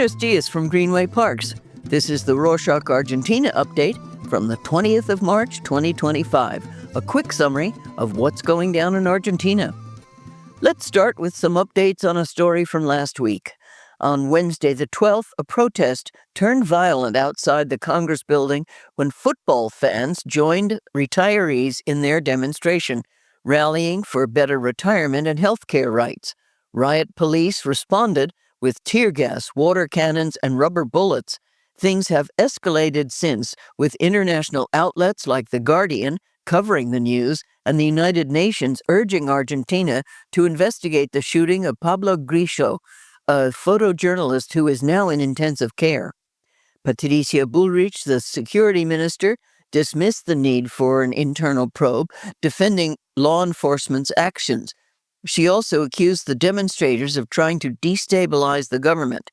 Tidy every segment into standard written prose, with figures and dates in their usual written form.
Buenos dias from Greenway Parks. This is the Rorschach Argentina update from the 20th of March, 2025. A quick summary of what's going down in Argentina. Let's start with some updates on a story from last week. On Wednesday the 12th, a protest turned violent outside the Congress building when football fans joined retirees in their demonstration, rallying for better retirement and health care rights. Riot police responded with tear gas, water cannons, and rubber bullets. Things have escalated since, with international outlets like The Guardian covering the news and the United Nations urging Argentina to investigate the shooting of Pablo Grillo, a photojournalist who is now in intensive care. Patricia Bullrich, the security minister, dismissed the need for an internal probe, defending law enforcement's actions. She also accused the demonstrators of trying to destabilize the government.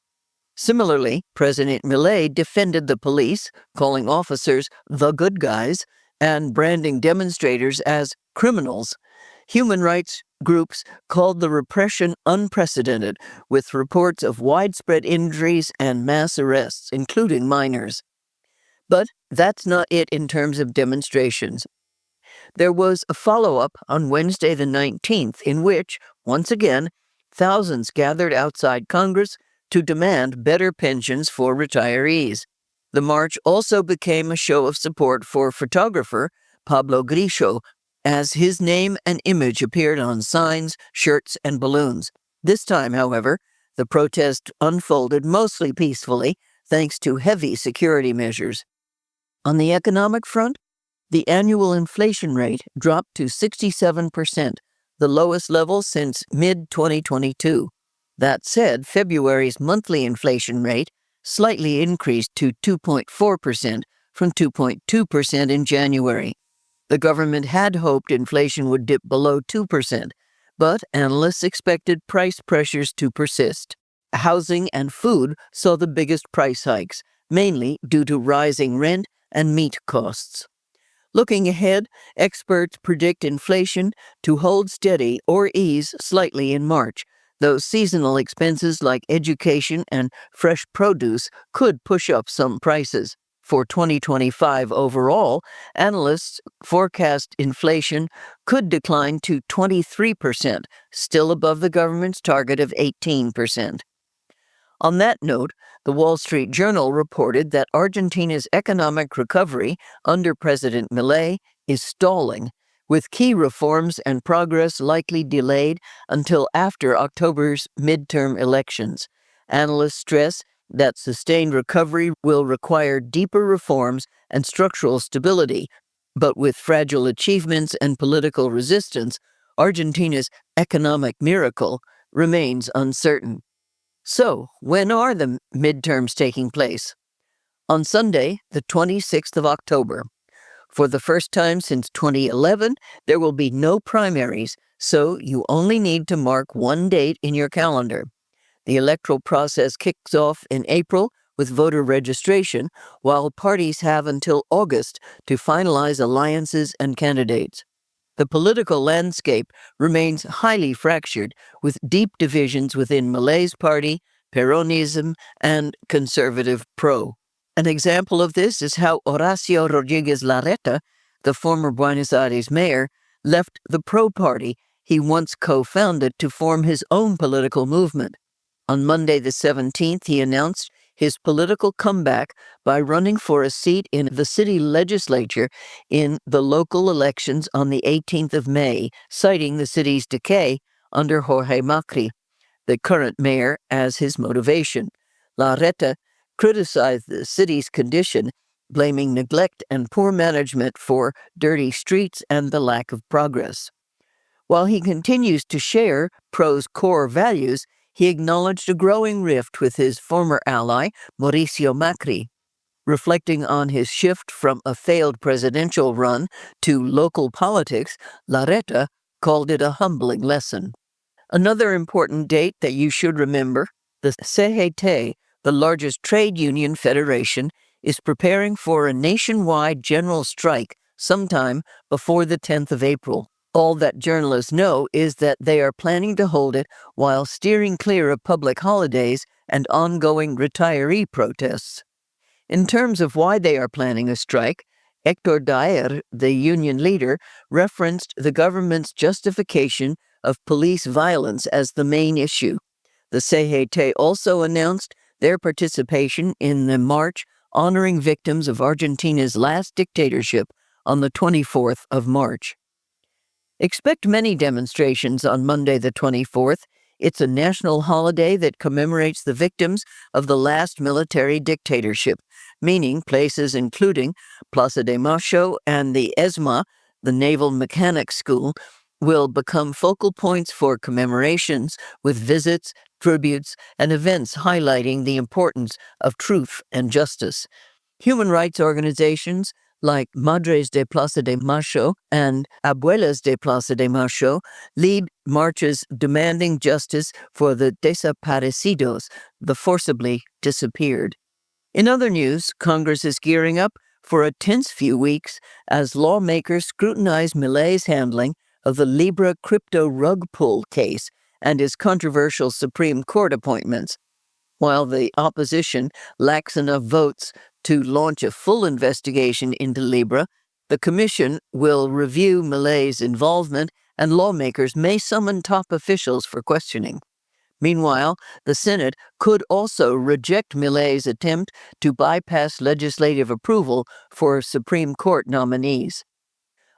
Similarly, President Milei defended the police, calling officers the good guys and branding demonstrators as criminals. Human rights groups called the repression unprecedented, with reports of widespread injuries and mass arrests, including minors. But that's not it in terms of demonstrations. There was a follow-up on Wednesday the 19th in which, once again, thousands gathered outside Congress to demand better pensions for retirees. The march also became a show of support for photographer Pablo Grillo, as his name and image appeared on signs, shirts, and balloons. This time, however, the protest unfolded mostly peacefully, thanks to heavy security measures. On the economic front, the annual inflation rate dropped to 67%, the lowest level since mid-2022. That said, February's monthly inflation rate slightly increased to 2.4% from 2.2% in January. The government had hoped inflation would dip below 2%, but analysts expected price pressures to persist. Housing and food saw the biggest price hikes, mainly due to rising rent and meat costs. Looking ahead, experts predict inflation to hold steady or ease slightly in March, though seasonal expenses like education and fresh produce could push up some prices. For 2025 overall, analysts forecast inflation could decline to 23%, still above the government's target of 18%. On that note, the Wall Street Journal reported that Argentina's economic recovery under President Milei is stalling, with key reforms and progress likely delayed until after October's midterm elections. Analysts stress that sustained recovery will require deeper reforms and structural stability, but with fragile achievements and political resistance, Argentina's economic miracle remains uncertain. So, when are the midterms taking place? On Sunday, the 26th of October. For the first time since 2011, there will be no primaries, so you only need to mark one date in your calendar. The electoral process kicks off in April with voter registration, while parties have until August to finalize alliances and candidates. The political landscape remains highly fractured, with deep divisions within Milei's party, Peronism, and conservative PRO. An example of this is how Horacio Rodríguez Larreta, the former Buenos Aires mayor, left the PRO party he once co-founded to form his own political movement. On Monday the 17th, he announced his political comeback by running for a seat in the city legislature in the local elections on the 18th of May, citing the city's decay under Jorge Macri, the current mayor, as his motivation. Larreta criticized the city's condition, blaming neglect and poor management for dirty streets and the lack of progress. While he continues to share PRO's core values, he acknowledged a growing rift with his former ally, Mauricio Macri. Reflecting on his shift from a failed presidential run to local politics, Larreta called it a humbling lesson. Another important date that you should remember, the CGT, the largest trade union federation, is preparing for a nationwide general strike sometime before the 10th of April. All that journalists know is that they are planning to hold it while steering clear of public holidays and ongoing retiree protests. In terms of why they are planning a strike, Hector Daer, the union leader, referenced the government's justification of police violence as the main issue. The CGT also announced their participation in the march honoring victims of Argentina's last dictatorship on the 24th of March. Expect many demonstrations on Monday the 24th. It's a national holiday that commemorates the victims of the last military dictatorship, meaning places including Plaza de Mayo and the ESMA, the Naval Mechanics School, will become focal points for commemorations with visits, tributes, and events highlighting the importance of truth and justice. Human rights organizations like Madres de Plaza de Mayo and Abuelas de Plaza de Mayo lead marches demanding justice for the desaparecidos, the forcibly disappeared. In other news, Congress is gearing up for a tense few weeks as lawmakers scrutinize Milei's handling of the Libra crypto rug pull case and his controversial Supreme Court appointments. While the opposition lacks enough votes to launch a full investigation into Libra, the commission will review Milei's involvement and lawmakers may summon top officials for questioning. Meanwhile, the Senate could also reject Milei's attempt to bypass legislative approval for Supreme Court nominees.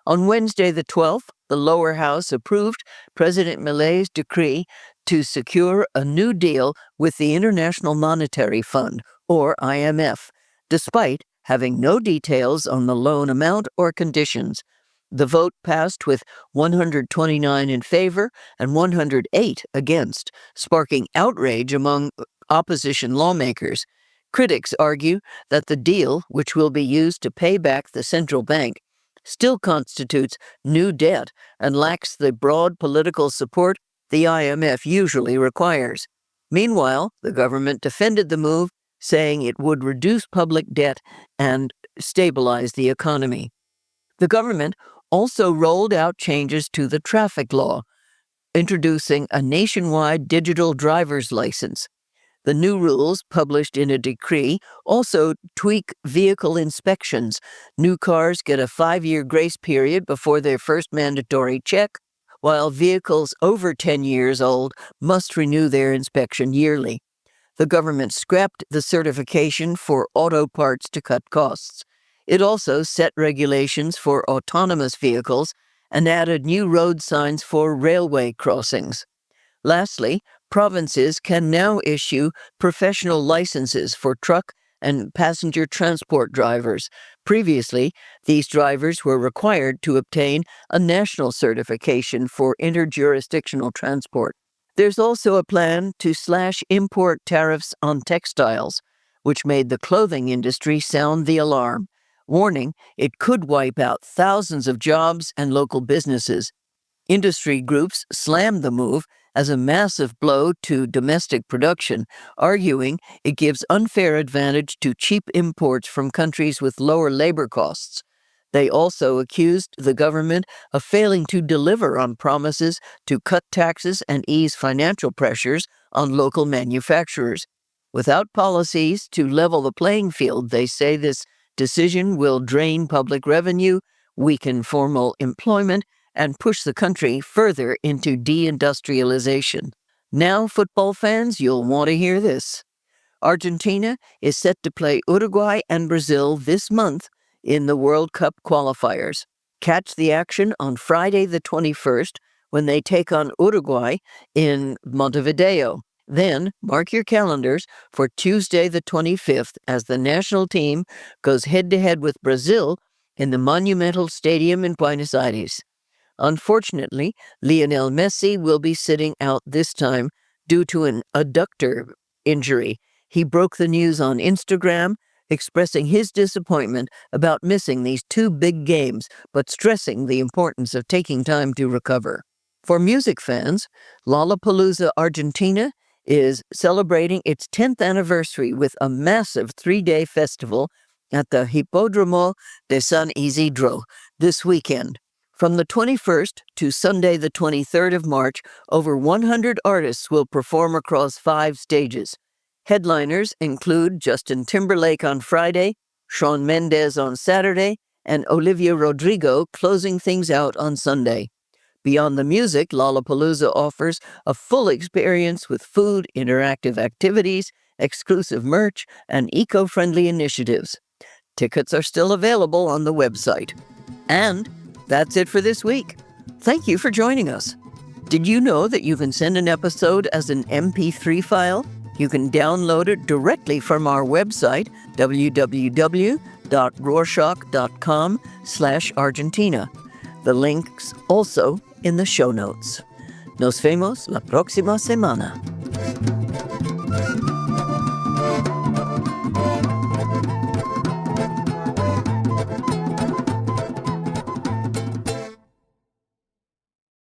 On Wednesday the 12th, the lower house approved President Milei's decree to secure a new deal with the International Monetary Fund, or IMF, despite having no details on the loan amount or conditions. The vote passed with 129 in favor and 108 against, sparking outrage among opposition lawmakers. Critics argue that the deal, which will be used to pay back the central bank, still constitutes new debt and lacks the broad political support the IMF usually requires. Meanwhile, the government defended the move, saying it would reduce public debt and stabilize the economy. The government also rolled out changes to the traffic law, introducing a nationwide digital driver's license. The new rules, published in a decree, also tweak vehicle inspections. New cars get a 5-year grace period before their first mandatory check, while vehicles over 10 years old must renew their inspection yearly. The government scrapped the certification for auto parts to cut costs. It also set regulations for autonomous vehicles and added new road signs for railway crossings. Lastly, provinces can now issue professional licenses for truck and passenger transport drivers. Previously, these drivers were required to obtain a national certification for interjurisdictional transport. There's also a plan to slash import tariffs on textiles, which made the clothing industry sound the alarm, warning it could wipe out thousands of jobs and local businesses. Industry groups slammed the move as a massive blow to domestic production, arguing it gives unfair advantage to cheap imports from countries with lower labor costs. They also accused the government of failing to deliver on promises to cut taxes and ease financial pressures on local manufacturers. Without policies to level the playing field, they say this decision will drain public revenue, weaken formal employment, and push the country further into deindustrialization. Now, football fans, you'll want to hear this. Argentina is set to play Uruguay and Brazil this month in the World Cup qualifiers. Catch the action on Friday the 21st when they take on Uruguay in Montevideo. Then, mark your calendars for Tuesday the 25th as the national team goes head-to-head with Brazil in the Monumental Stadium in Buenos Aires. Unfortunately, Lionel Messi will be sitting out this time due to an adductor injury. He broke the news on Instagram, expressing his disappointment about missing these two big games, but stressing the importance of taking time to recover. For music fans, Lollapalooza Argentina is celebrating its 10th anniversary with a massive 3-day festival at the Hipódromo de San Isidro this weekend. From the 21st to Sunday, the 23rd of March, over 100 artists will perform across 5 stages. Headliners include Justin Timberlake on Friday, Shawn Mendes on Saturday, and Olivia Rodrigo closing things out on Sunday. Beyond the music, Lollapalooza offers a full experience with food, interactive activities, exclusive merch, and eco-friendly initiatives. Tickets are still available on the website. And that's it for this week. Thank you for joining us. Did you know that you can send an episode as an MP3 file? You can download it directly from our website, www.rorschach.com/Argentina. The link's also in the show notes. Nos vemos la próxima semana.